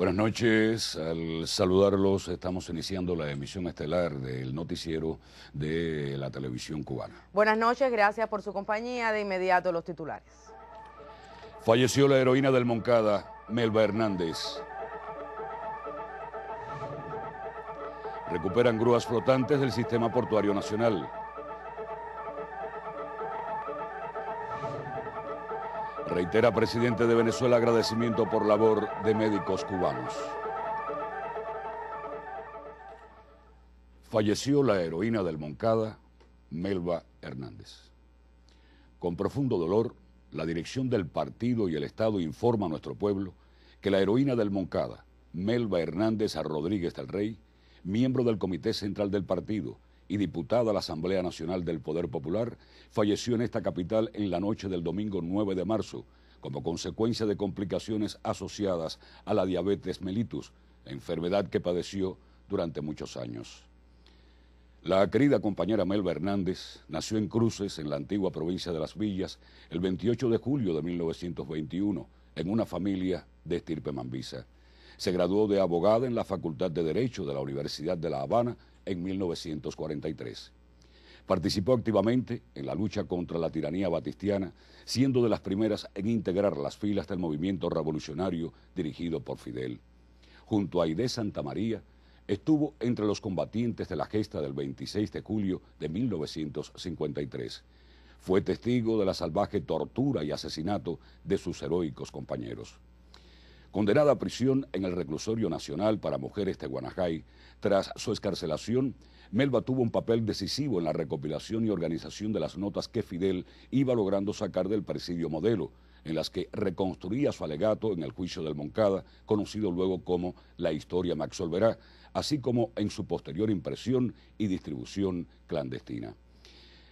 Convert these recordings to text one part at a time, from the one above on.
Buenas noches, al saludarlos estamos iniciando la emisión estelar del noticiero de la televisión cubana. Buenas noches, gracias por su compañía. De inmediato los titulares. Falleció la heroína del Moncada, Melba Hernández. Recuperan grúas flotantes del Sistema Portuario Nacional. Reitera presidente de Venezuela agradecimiento por labor de médicos cubanos. Falleció la heroína del Moncada, Melba Hernández. Con profundo dolor, la dirección del partido y el Estado informa a nuestro pueblo que la heroína del Moncada, Melba Hernández Rodríguez del Rey, miembro del Comité Central del partido y diputada a la Asamblea Nacional del Poder Popular, falleció en esta capital en la noche del domingo 9 de marzo, como consecuencia de complicaciones asociadas a la diabetes mellitus, enfermedad que padeció durante muchos años. La querida compañera Melba Hernández nació en Cruces, en la antigua provincia de Las Villas, el 28 de julio de 1921, en una familia de estirpe mambisa. Se graduó de abogada en la Facultad de Derecho de la Universidad de La Habana en 1943. Participó activamente en la lucha contra la tiranía batistiana, siendo de las primeras en integrar las filas del movimiento revolucionario dirigido por Fidel. Junto a Aide Santa María, estuvo entre los combatientes de la gesta del 26 de julio de 1953. Fue testigo de la salvaje tortura y asesinato de sus heroicos compañeros. Condenada a prisión en el Reclusorio Nacional para Mujeres de Guanajay, tras su excarcelación, Melba tuvo un papel decisivo en la recopilación y organización de las notas que Fidel iba logrando sacar del presidio Modelo, en las que reconstruía su alegato en el juicio del Moncada, conocido luego como La Historia me absolverá, así como en su posterior impresión y distribución clandestina.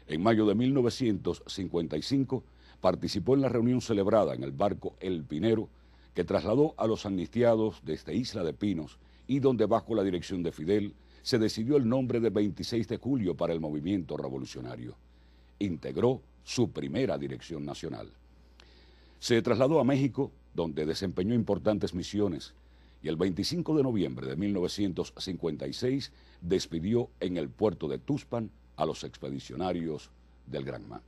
En mayo de 1955 participó en la reunión celebrada en el barco El Pinero, que trasladó a los amnistiados desde Isla de Pinos y donde bajo la dirección de Fidel se decidió el nombre de 26 de julio para el movimiento revolucionario. Integró su primera dirección nacional. Se trasladó a México, donde desempeñó importantes misiones, y el 25 de noviembre de 1956 despidió en el puerto de Tuxpan a los expedicionarios del Granma.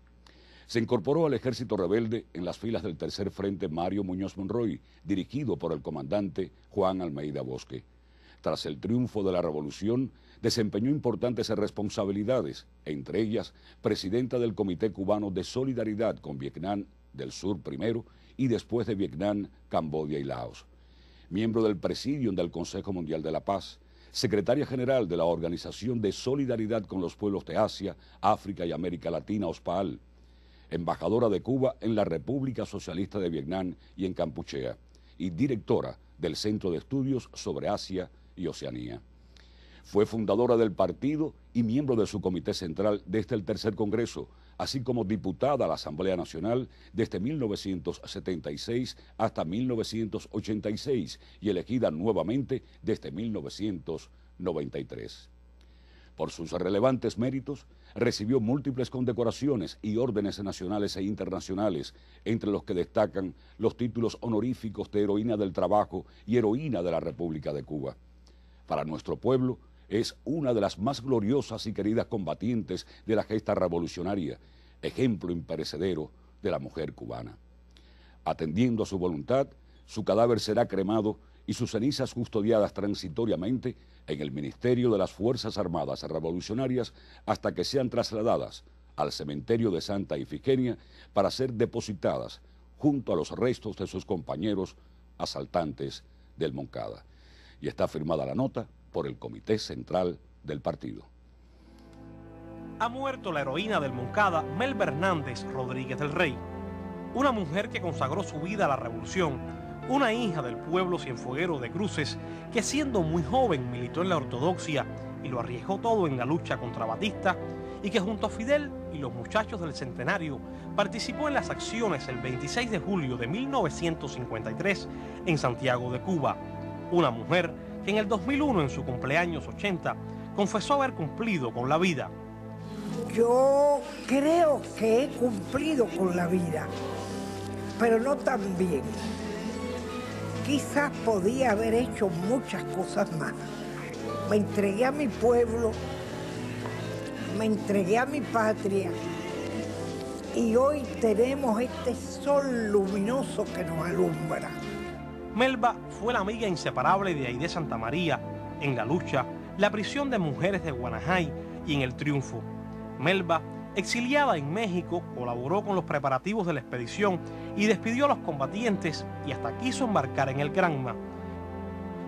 Se incorporó al ejército rebelde en las filas del Tercer Frente Mario Muñoz Monroy, dirigido por el comandante Juan Almeida Bosque. Tras el triunfo de la revolución, desempeñó importantes responsabilidades, entre ellas presidenta del Comité Cubano de Solidaridad con Vietnam del Sur primero y después de Vietnam, Camboya y Laos. Miembro del Presidium del Consejo Mundial de la Paz, secretaria general de la Organización de Solidaridad con los Pueblos de Asia, África y América Latina, OSPAAL, embajadora de Cuba en la República Socialista de Vietnam y en Kampuchea, y directora del Centro de Estudios sobre Asia y Oceanía. Fue fundadora del partido y miembro de su comité central desde el Tercer Congreso, así como diputada a la Asamblea Nacional desde 1976 hasta 1986 y elegida nuevamente desde 1993. Por sus relevantes méritos, recibió múltiples condecoraciones y órdenes nacionales e internacionales, entre los que destacan los títulos honoríficos de Heroína del Trabajo y Heroína de la República de Cuba. Para nuestro pueblo, es una de las más gloriosas y queridas combatientes de la gesta revolucionaria, ejemplo imperecedero de la mujer cubana. Atendiendo a su voluntad, su cadáver será cremado y sus cenizas custodiadas transitoriamente en el Ministerio de las Fuerzas Armadas Revolucionarias hasta que sean trasladadas al cementerio de Santa Ifigenia para ser depositadas junto a los restos de sus compañeros asaltantes del Moncada. Y está firmada la nota por el Comité Central del partido. Ha muerto la heroína del Moncada, Melba Hernández Rodríguez del Rey, una mujer que consagró su vida a la revolución, una hija del pueblo cienfueguero de Cruces que siendo muy joven militó en la ortodoxia y lo arriesgó todo en la lucha contra Batista y que junto a Fidel y los muchachos del Centenario participó en las acciones el 26 de julio de 1953 en Santiago de Cuba. Una mujer que en el 2001, en su cumpleaños 80, confesó haber cumplido con la vida. Yo creo que he cumplido con la vida, pero no tan bien. quizás podía haber hecho muchas cosas más. Me entregué a mi pueblo, me entregué a mi patria y hoy tenemos este sol luminoso que nos alumbra. Melba fue la amiga inseparable de Aide Santamaría en La Lucha, la prisión de mujeres de Guanajay y en El Triunfo. Melba, exiliada en México, colaboró con los preparativos de la expedición y despidió a los combatientes y hasta quiso embarcar en el Granma.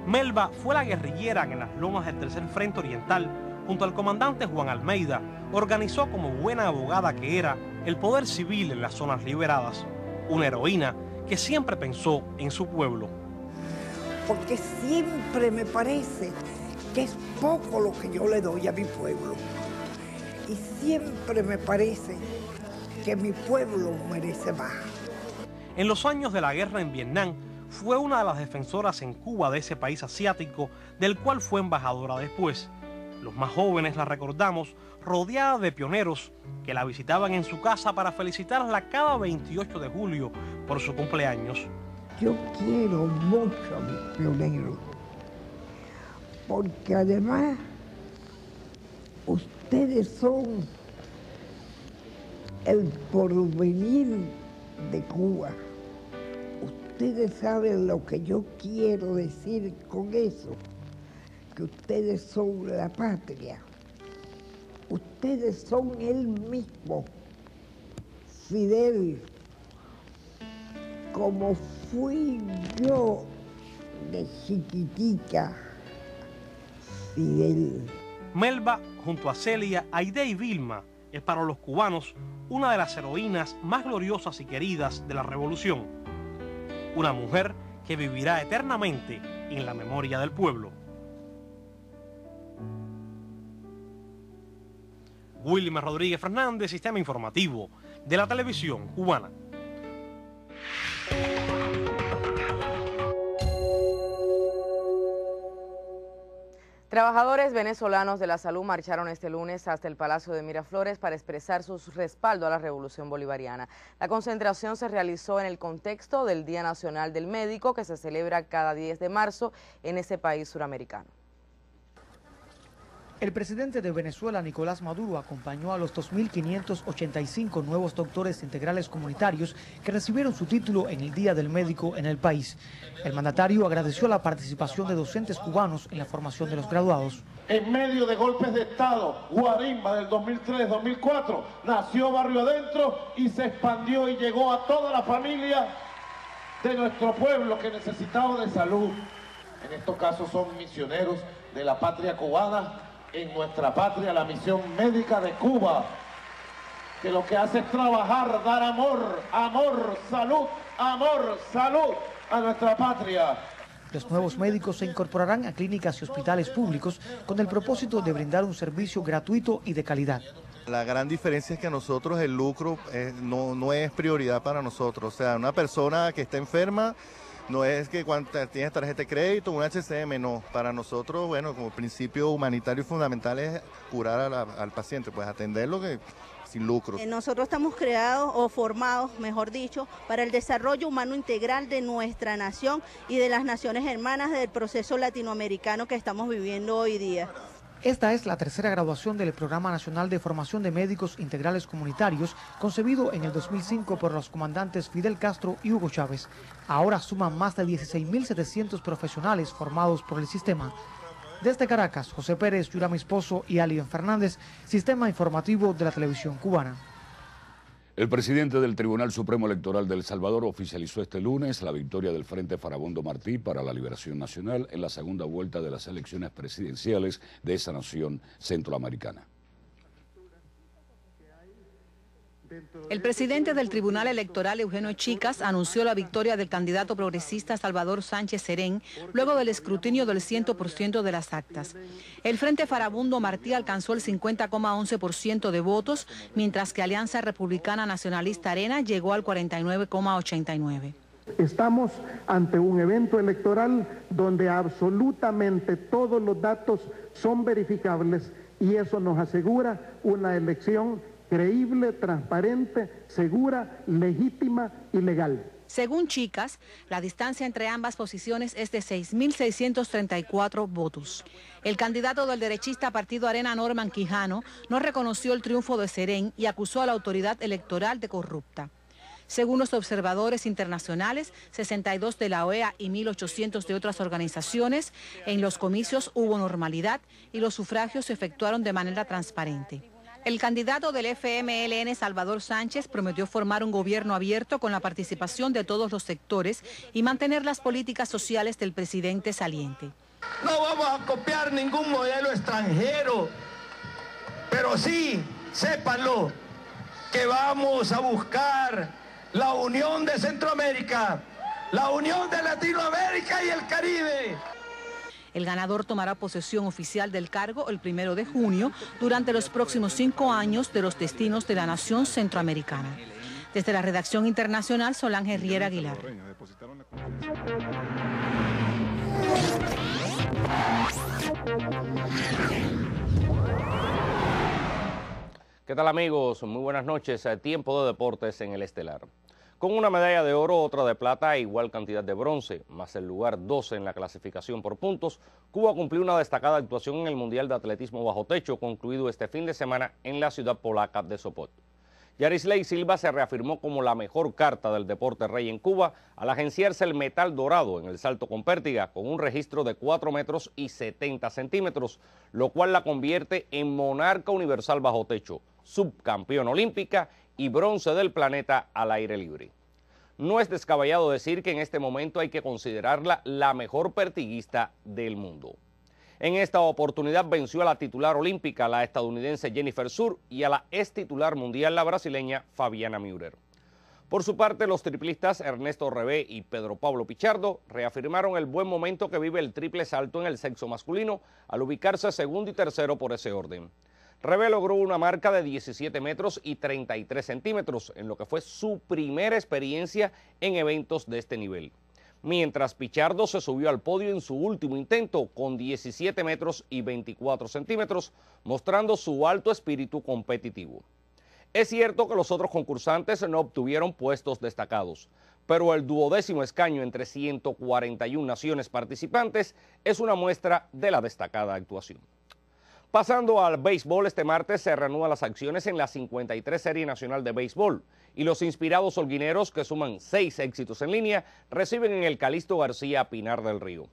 Melba fue la guerrillera que en las lomas del Tercer Frente Oriental, junto al comandante Juan Almeida, organizó como buena abogada que era el poder civil en las zonas liberadas. Una heroína que siempre pensó en su pueblo. Porque siempre me parece que es poco lo que yo le doy a mi pueblo. Y siempre me parece que mi pueblo merece más. En los años de la guerra en Vietnam, fue una de las defensoras en Cuba de ese país asiático, del cual fue embajadora después. Los más jóvenes la recordamos rodeada de pioneros que la visitaban en su casa para felicitarla cada 28 de julio por su cumpleaños. Yo quiero mucho a mis pioneros, porque además ustedes son el porvenir de Cuba. Ustedes saben lo que yo quiero decir con eso, que ustedes son la patria. Ustedes son él mismo, Fidel, como fui yo de chiquitica, Fidel. Melba, junto a Celia, Aide y Vilma, es para los cubanos una de las heroínas más gloriosas y queridas de la revolución. Una mujer que vivirá eternamente en la memoria del pueblo. Wilmer Rodríguez Fernández, Sistema Informativo de la Televisión Cubana. Trabajadores venezolanos de la salud marcharon este lunes hasta el Palacio de Miraflores para expresar su respaldo a la Revolución Bolivariana. La concentración se realizó en el contexto del Día Nacional del Médico, que se celebra cada 10 de marzo en ese país suramericano. El presidente de Venezuela, Nicolás Maduro, acompañó a los 2.585 nuevos doctores integrales comunitarios que recibieron su título en el Día del Médico en el país. El mandatario agradeció la participación de docentes cubanos en la formación de los graduados. En medio de golpes de Estado, Guarimba del 2003-2004, nació Barrio Adentro y se expandió y llegó a toda la familia de nuestro pueblo que necesitaba de salud. En estos casos son misioneros de la patria cubana, en nuestra patria, la misión médica de Cuba, que lo que hace es trabajar, dar amor, salud a nuestra patria. Los nuevos médicos se incorporarán a clínicas y hospitales públicos con el propósito de brindar un servicio gratuito y de calidad. La gran diferencia es que nosotros el lucro no es prioridad para nosotros. O sea, una persona que está enferma no es que cuando tienes tarjeta de crédito, un HCM, no. Para nosotros, bueno, como principio humanitario fundamental es curar al paciente, pues atenderlo sin lucro. Nosotros estamos creados o formados, mejor dicho, para el desarrollo humano integral de nuestra nación y de las naciones hermanas del proceso latinoamericano que estamos viviendo hoy día. Esta es la tercera graduación del Programa Nacional de Formación de Médicos Integrales Comunitarios, concebido en el 2005 por los comandantes Fidel Castro y Hugo Chávez. Ahora suman más de 16.700 profesionales formados por el sistema. Desde Caracas, José Pérez, Yuramis Pozo y Alien Fernández, Sistema Informativo de la Televisión Cubana. El presidente del Tribunal Supremo Electoral de El Salvador oficializó este lunes la victoria del Frente Farabundo Martí para la Liberación Nacional en la segunda vuelta de las elecciones presidenciales de esa nación centroamericana. El presidente del Tribunal Electoral, Eugenio Chicas, anunció la victoria del candidato progresista Salvador Sánchez Serén luego del escrutinio del 100% de las actas. El Frente Farabundo Martí alcanzó el 50,11% de votos, mientras que Alianza Republicana Nacionalista Arena llegó al 49,89%. Estamos ante un evento electoral donde absolutamente todos los datos son verificables y eso nos asegura una elección creíble, transparente, segura, legítima y legal. Según Chicas, la distancia entre ambas posiciones es de 6.634 votos. El candidato del derechista Partido Arena, Norman Quijano, no reconoció el triunfo de Serén y acusó a la autoridad electoral de corrupta. Según los observadores internacionales, 62 de la OEA y 1.800 de otras organizaciones, en los comicios hubo normalidad y los sufragios se efectuaron de manera transparente. El candidato del FMLN, Salvador Sánchez, prometió formar un gobierno abierto con la participación de todos los sectores y mantener las políticas sociales del presidente saliente. No vamos a copiar ningún modelo extranjero, pero sí, sépanlo, que vamos a buscar la unión de Centroamérica, la unión de Latinoamérica y el Caribe. El ganador tomará posesión oficial del cargo el 1 de junio durante los próximos 5 años de los destinos de la nación centroamericana. Desde la redacción internacional, Solange Riera Aguilar. ¿Qué tal, amigos? Muy buenas noches. Tiempo de deportes en el Estelar. Con una medalla de oro, otra de plata e igual cantidad de bronce, más el lugar 12 en la clasificación por puntos, Cuba cumplió una destacada actuación en el Mundial de Atletismo Bajo Techo, concluido este fin de semana en la ciudad polaca de Sopot. Yarisley Silva se reafirmó como la mejor carta del deporte rey en Cuba al agenciarse el metal dorado en el salto con pértiga, con un registro de 4 metros y 70 centímetros, lo cual la convierte en monarca universal bajo techo, subcampeona olímpica y bronce del planeta al aire libre. No es descabellado decir que en este momento hay que considerarla la mejor pertiguista del mundo. En esta oportunidad venció a la titular olímpica, la estadounidense Jennifer Sur, y a la ex titular mundial, la brasileña Fabiana Müller. Por su parte, los triplistas Ernesto Rebé y Pedro Pablo Pichardo reafirmaron el buen momento que vive el triple salto en el sexo masculino al ubicarse segundo y tercero por ese orden. Rebé logró una marca de 17 metros y 33 centímetros, en lo que fue su primera experiencia en eventos de este nivel. Mientras Pichardo se subió al podio en su último intento con 17 metros y 24 centímetros, mostrando su alto espíritu competitivo. Es cierto que los otros concursantes no obtuvieron puestos destacados, pero el 12º escaño entre 141 naciones participantes es una muestra de la destacada actuación. Pasando al béisbol, este martes se reanudan las acciones en la 53 Serie Nacional de Béisbol y los inspirados holguineros, que suman 6 éxitos en línea, reciben en el Calixto García Pinar del Río.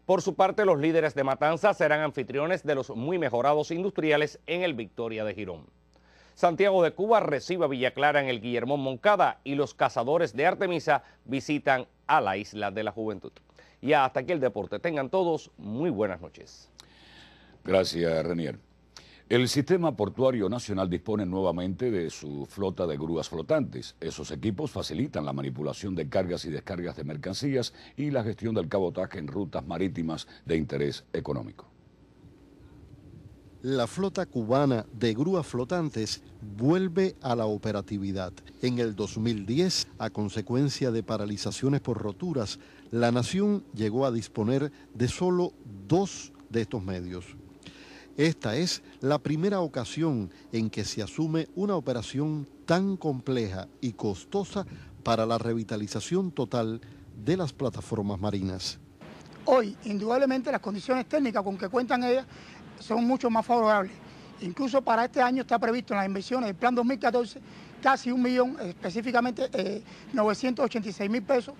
Por su parte, los líderes de Matanza serán anfitriones de los muy mejorados Industriales en el Victoria de Girón. Santiago de Cuba recibe a Villa Clara en el Guillermón Moncada y los Cazadores de Artemisa visitan a la Isla de la Juventud. Y hasta aquí el deporte. Tengan todos muy buenas noches. Gracias, Renier. El Sistema Portuario Nacional dispone nuevamente de su flota de grúas flotantes. Esos equipos facilitan la manipulación de cargas y descargas de mercancías y la gestión del cabotaje en rutas marítimas de interés económico. La flota cubana de grúas flotantes vuelve a la operatividad. En el 2010, a consecuencia de paralizaciones por roturas, la nación llegó a disponer de solo 2 de estos medios. Esta es la primera ocasión en que se asume una operación tan compleja y costosa para la revitalización total de las plataformas marinas. Hoy, indudablemente, las condiciones técnicas con que cuentan ellas son mucho más favorables. Incluso para este año está previsto en las inversiones del Plan 2014 casi 1 millón, específicamente 986.000 pesos,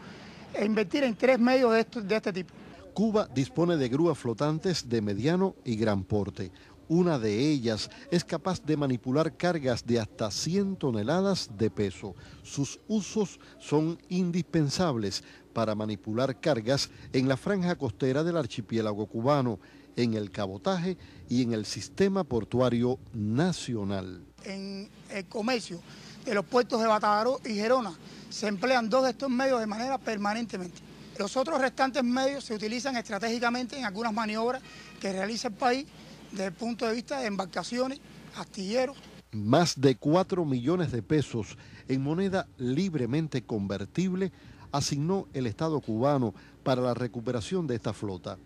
e invertir en 3 medios de este tipo. Cuba dispone de grúas flotantes de mediano y gran porte. Una de ellas es capaz de manipular cargas de hasta 100 toneladas de peso. Sus usos son indispensables para manipular cargas en la franja costera del archipiélago cubano, en el cabotaje y en el sistema portuario nacional. En el comercio de los puertos de Batagaró y Gerona se emplean 2 de estos medios de manera permanentemente. Los otros restantes medios se utilizan estratégicamente en algunas maniobras que realiza el país desde el punto de vista de embarcaciones, astilleros. Más de 4 millones de pesos en moneda libremente convertible asignó el Estado cubano para la recuperación de esta flota.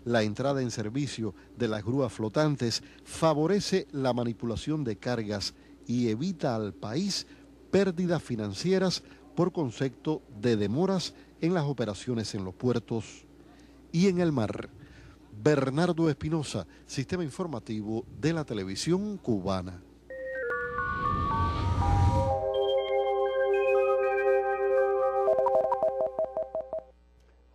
La entrada en servicio de las grúas flotantes favorece la manipulación de cargas y evita al país pérdidas financieras por concepto de demoras en las operaciones en los puertos y en el mar. Bernardo Espinosa, Sistema Informativo de la Televisión Cubana.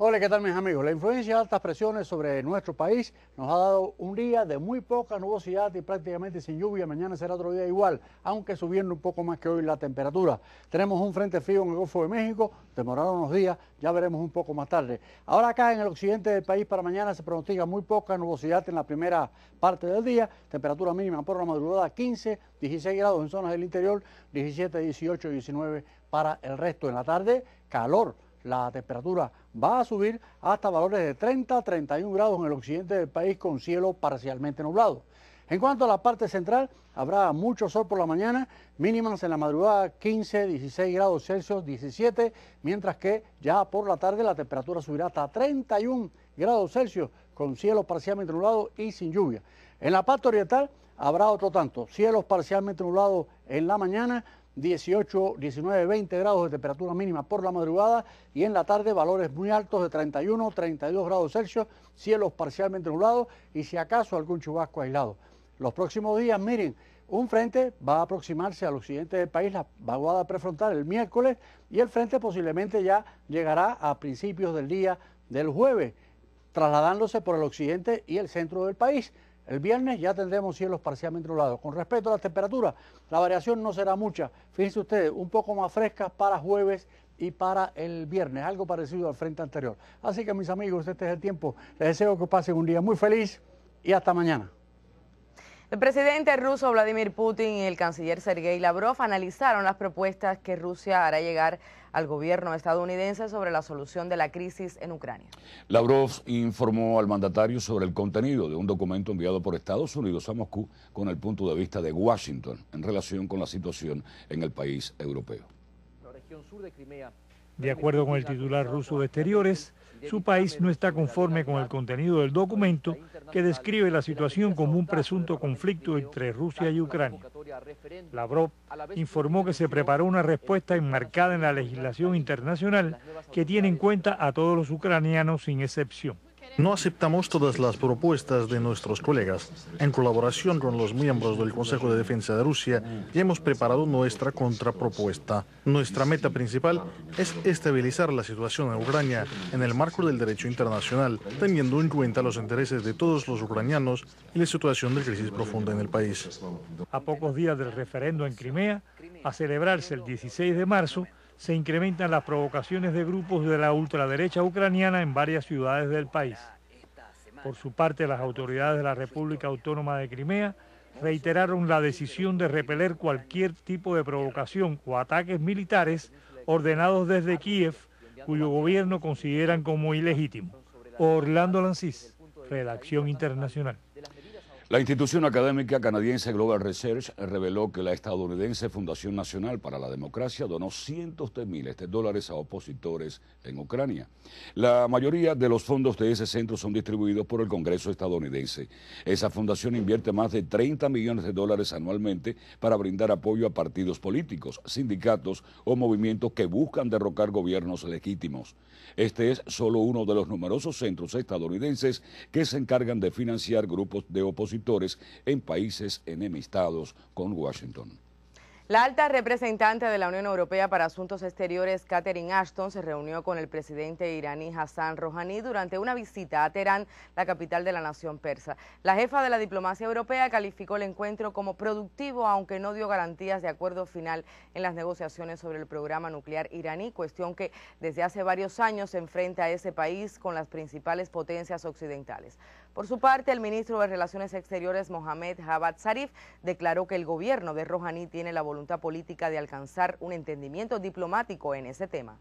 Hola, ¿qué tal mis amigos? La influencia de altas presiones sobre nuestro país nos ha dado un día de muy poca nubosidad y prácticamente sin lluvia. Mañana será otro día igual, aunque subiendo un poco más que hoy la temperatura. Tenemos un frente frío en el Golfo de México, demoraron unos días, ya veremos un poco más tarde. Ahora acá en el occidente del país para mañana se pronostica muy poca nubosidad en la primera parte del día. Temperatura mínima por la madrugada 15, 16 grados en zonas del interior, 17, 18, 19 para el resto. En la tarde, calor. La temperatura va a subir hasta valores de 30 a 31 grados en el occidente del país con cielo parcialmente nublado. En cuanto a la parte central, habrá mucho sol por la mañana, mínimas en la madrugada 15, 16 grados Celsius, 17, mientras que ya por la tarde la temperatura subirá hasta 31 grados Celsius con cielo parcialmente nublado y sin lluvia. En la parte oriental habrá otro tanto, cielos parcialmente nublados en la mañana, 18, 19, 20 grados de temperatura mínima por la madrugada y en la tarde valores muy altos de 31, 32 grados Celsius, cielos parcialmente nublados y si acaso algún chubasco aislado. Los próximos días, miren, un frente va a aproximarse al occidente del país, la vaguada prefrontal el miércoles y el frente posiblemente ya llegará a principios del día del jueves, trasladándose por el occidente y el centro del país. El viernes ya tendremos cielos parcialmente nublados. Con respecto a las temperaturas, la variación no será mucha. Fíjense ustedes, un poco más frescas para jueves y para el viernes, algo parecido al frente anterior. Así que mis amigos, este es el tiempo. Les deseo que pasen un día muy feliz y hasta mañana. El presidente ruso Vladimir Putin y el canciller Sergei Lavrov analizaron las propuestas que Rusia hará llegar al gobierno estadounidense sobre la solución de la crisis en Ucrania. Lavrov informó al mandatario sobre el contenido de un documento enviado por Estados Unidos a Moscú con el punto de vista de Washington en relación con la situación en el país europeo. De acuerdo con el titular ruso de Exteriores, su país no está conforme con el contenido del documento que describe la situación como un presunto conflicto entre Rusia y Ucrania. Lavrov informó que se preparó una respuesta enmarcada en la legislación internacional que tiene en cuenta a todos los ucranianos sin excepción. No aceptamos todas las propuestas de nuestros colegas. En colaboración con los miembros del Consejo de Defensa de Rusia, ya hemos preparado nuestra contrapropuesta. Nuestra meta principal es estabilizar la situación en Ucrania en el marco del derecho internacional, teniendo en cuenta los intereses de todos los ucranianos y la situación de crisis profunda en el país. A pocos días del referendo en Crimea, a celebrarse el 16 de marzo, se incrementan las provocaciones de grupos de la ultraderecha ucraniana en varias ciudades del país. Por su parte, las autoridades de la República Autónoma de Crimea reiteraron la decisión de repeler cualquier tipo de provocación o ataques militares ordenados desde Kiev, cuyo gobierno consideran como ilegítimo. Orlando Lancís, Redacción Internacional. La institución académica canadiense Global Research reveló que la estadounidense Fundación Nacional para la Democracia donó cientos de miles de dólares a opositores en Ucrania. La mayoría de los fondos de ese centro son distribuidos por el Congreso estadounidense. Esa fundación invierte más de 30 millones de dólares anualmente para brindar apoyo a partidos políticos, sindicatos o movimientos que buscan derrocar gobiernos legítimos. Este es solo uno de los numerosos centros estadounidenses que se encargan de financiar grupos de opositores en países enemistados con Washington. La alta representante de la Unión Europea para Asuntos Exteriores, Catherine Ashton, se reunió con el presidente iraní Hassan Rouhani durante una visita a Teherán, la capital de la nación persa. La jefa de la diplomacia europea calificó el encuentro como productivo, aunque no dio garantías de acuerdo final en las negociaciones sobre el programa nuclear iraní, cuestión que desde hace varios años se enfrenta a ese país con las principales potencias occidentales. Por su parte, el ministro de Relaciones Exteriores, Mohammad Javad Zarif, declaró que el gobierno de Rouhani tiene la voluntad política de alcanzar un entendimiento diplomático en ese tema.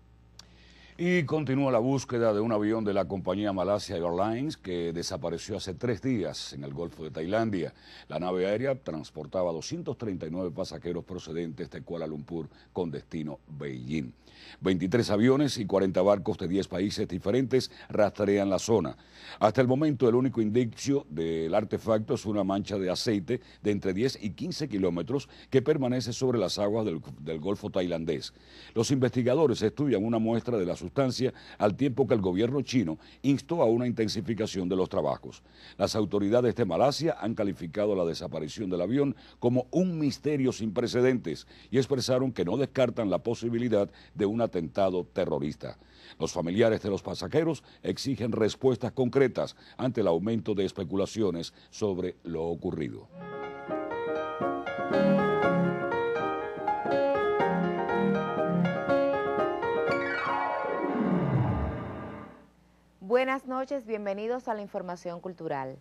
Y continúa la búsqueda de un avión de la compañía Malaysia Airlines que desapareció hace 3 días en el Golfo de Tailandia. La nave aérea transportaba 239 pasajeros procedentes de Kuala Lumpur con destino Beijing. 23 aviones y 40 barcos de 10 países diferentes rastrean la zona. Hasta el momento, el único indicio del artefacto es una mancha de aceite de entre 10 y 15 kilómetros que permanece sobre las aguas del Golfo tailandés. Los investigadores estudian una muestra de la sustancia al tiempo que el gobierno chino instó a una intensificación de los trabajos. Las autoridades de Malasia han calificado la desaparición del avión como un misterio sin precedentes y expresaron que no descartan la posibilidad de un atentado terrorista. Los familiares de los pasajeros exigen respuestas concretas ante el aumento de especulaciones sobre lo ocurrido. Buenas noches, bienvenidos a la información cultural.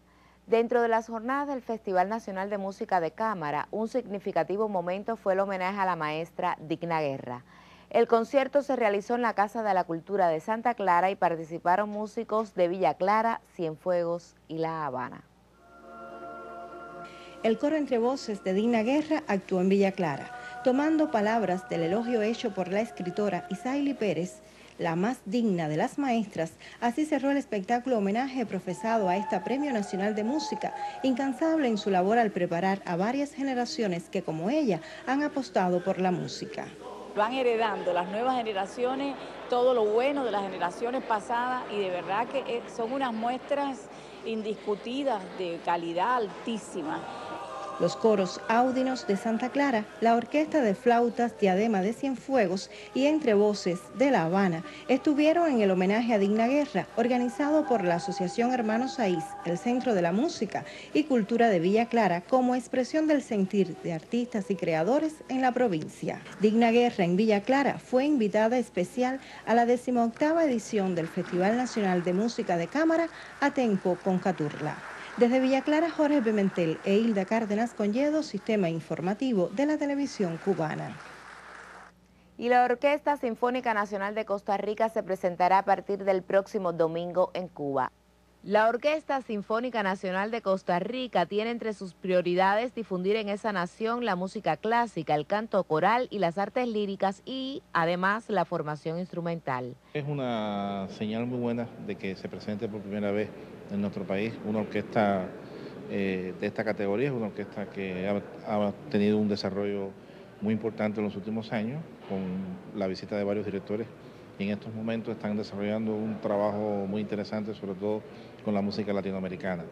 Dentro de las jornadas del Festival Nacional de Música de Cámara, un significativo momento fue el homenaje a la maestra Digna Guerra. El concierto se realizó en la Casa de la Cultura de Santa Clara y participaron músicos de Villa Clara, Cienfuegos y La Habana. El coro Entre Voces de Digna Guerra actuó en Villa Clara, tomando palabras del elogio hecho por la escritora Isaili Pérez, la más digna de las maestras. Así cerró el espectáculo homenaje profesado a esta Premio Nacional de Música, incansable en su labor al preparar a varias generaciones que, como ella, han apostado por la música. Van heredando las nuevas generaciones todo lo bueno de las generaciones pasadas y de verdad que son unas muestras indiscutidas de calidad altísima. Los coros Audinos de Santa Clara, la Orquesta de Flautas Diadema de Cienfuegos y Entre Voces de La Habana estuvieron en el homenaje a Digna Guerra, organizado por la Asociación Hermanos Saiz, el Centro de la Música y Cultura de Villa Clara, como expresión del sentir de artistas y creadores en la provincia. Digna Guerra en Villa Clara fue invitada especial a la 18ª edición del Festival Nacional de Música de Cámara a Tempo con Caturla. Desde Villa Clara, Jorge Pimentel e Hilda Cárdenas Conyedo, Sistema Informativo de la Televisión Cubana. Y la Orquesta Sinfónica Nacional de Costa Rica se presentará a partir del próximo domingo en Cuba. La Orquesta Sinfónica Nacional de Costa Rica tiene entre sus prioridades difundir en esa nación la música clásica, el canto coral y las artes líricas y, además, la formación instrumental. Es una señal muy buena de que se presente por primera vez en nuestro país una orquesta de esta categoría. Es una orquesta que ha tenido un desarrollo muy importante en los últimos años, con la visita de varios directores, y en estos momentos están desarrollando un trabajo muy interesante, sobre todo con la música latinoamericana.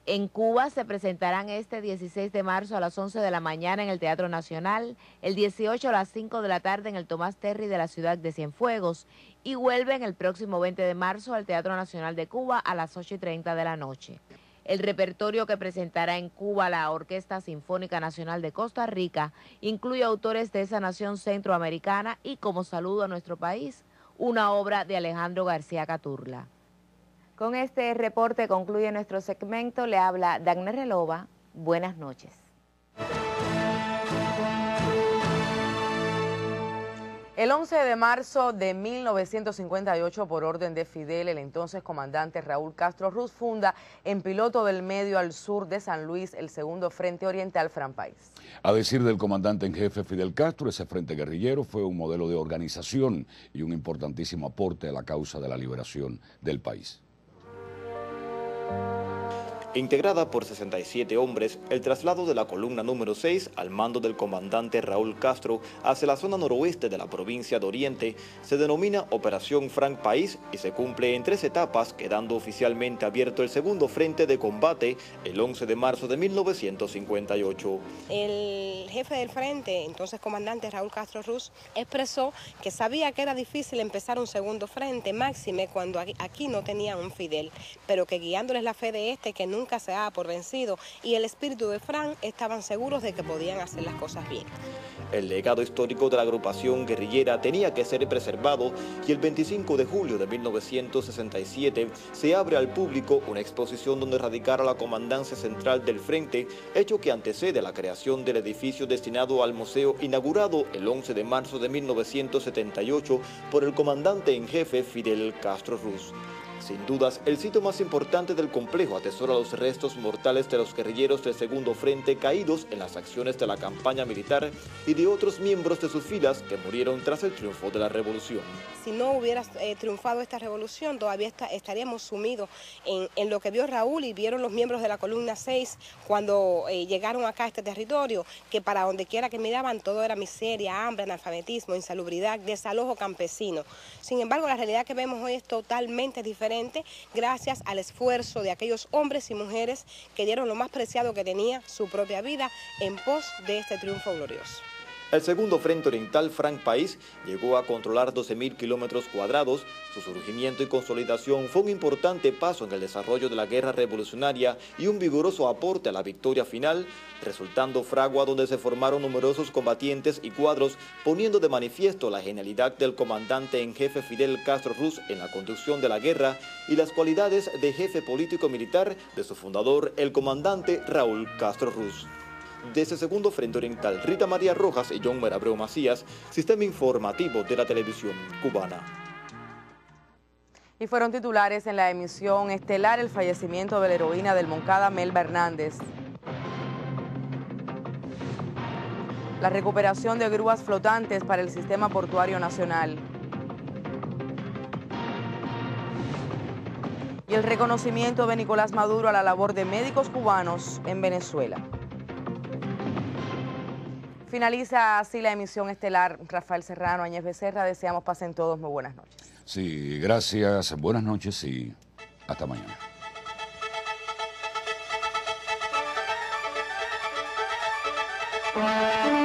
En Cuba se presentarán este 16 de marzo a las 11 de la mañana en el Teatro Nacional, el 18 a las 5 de la tarde en el Tomás Terry de la ciudad de Cienfuegos y vuelven el próximo 20 de marzo al Teatro Nacional de Cuba a las 8:30 de la noche. El repertorio que presentará en Cuba la Orquesta Sinfónica Nacional de Costa Rica incluye autores de esa nación centroamericana y, como saludo a nuestro país, una obra de Alejandro García Caturla. Con este reporte concluye nuestro segmento. Le habla Dagner Relova. Buenas noches. El 11 de marzo de 1958, por orden de Fidel, el entonces comandante Raúl Castro Ruz funda en Piloto del Medio al sur de San Luis el segundo Frente Oriental Franpaís. A decir del comandante en jefe Fidel Castro, ese frente guerrillero fue un modelo de organización y un importantísimo aporte a la causa de la liberación del país. Integrada por 67 hombres, el traslado de la columna número 6 al mando del comandante Raúl Castro hacia la zona noroeste de la provincia de Oriente se denomina Operación Franc País y se cumple en 3 etapas, quedando oficialmente abierto el segundo frente de combate el 11 de marzo de 1958. El jefe del frente, entonces comandante Raúl Castro Ruz, expresó que sabía que era difícil empezar un segundo frente, máxime cuando aquí no tenían un Fidel, pero que guiándoles la fe de que nunca nunca se daba por vencido, y el espíritu de Frank estaban seguros de que podían hacer las cosas bien. El legado histórico de la agrupación guerrillera tenía que ser preservado y el 25 de julio de 1967 se abre al público una exposición donde radicara la comandancia central del frente, hecho que antecede a la creación del edificio destinado al museo inaugurado el 11 de marzo de 1978 por el comandante en jefe Fidel Castro Ruz. Sin dudas, el sitio más importante del complejo atesora los restos mortales de los guerrilleros del Segundo Frente caídos en las acciones de la campaña militar y de otros miembros de sus filas que murieron tras el triunfo de la revolución. Si no hubiera triunfado esta revolución, todavía estaríamos sumidos en lo que vio Raúl y vieron los miembros de la Columna 6 cuando llegaron acá a este territorio, que para donde quiera que miraban todo era miseria, hambre, analfabetismo, insalubridad, desalojo campesino. Sin embargo, la realidad que vemos hoy es totalmente diferente gracias al esfuerzo de aquellos hombres y mujeres que dieron lo más preciado que tenía, su propia vida, en pos de este triunfo glorioso. El Segundo Frente Oriental, Frank País, llegó a controlar 12.000 kilómetros cuadrados. Su surgimiento y consolidación fue un importante paso en el desarrollo de la guerra revolucionaria y un vigoroso aporte a la victoria final, resultando fragua donde se formaron numerosos combatientes y cuadros, poniendo de manifiesto la genialidad del comandante en jefe Fidel Castro Ruz en la conducción de la guerra y las cualidades de jefe político-militar de su fundador, el comandante Raúl Castro Ruz. Desde Segundo Frente Oriental, Rita María Rojas y John Merabreu Macías, Sistema Informativo de la Televisión Cubana. Y fueron titulares en la emisión estelar el fallecimiento de la heroína del Moncada, Melba Hernández. La recuperación de grúas flotantes para el Sistema Portuario Nacional. Y el reconocimiento de Nicolás Maduro a la labor de médicos cubanos en Venezuela. Finaliza así la emisión estelar. Rafael Serrano, Áñez Becerra, deseamos pasen todos muy buenas noches. Sí, gracias, buenas noches y hasta mañana. Wow.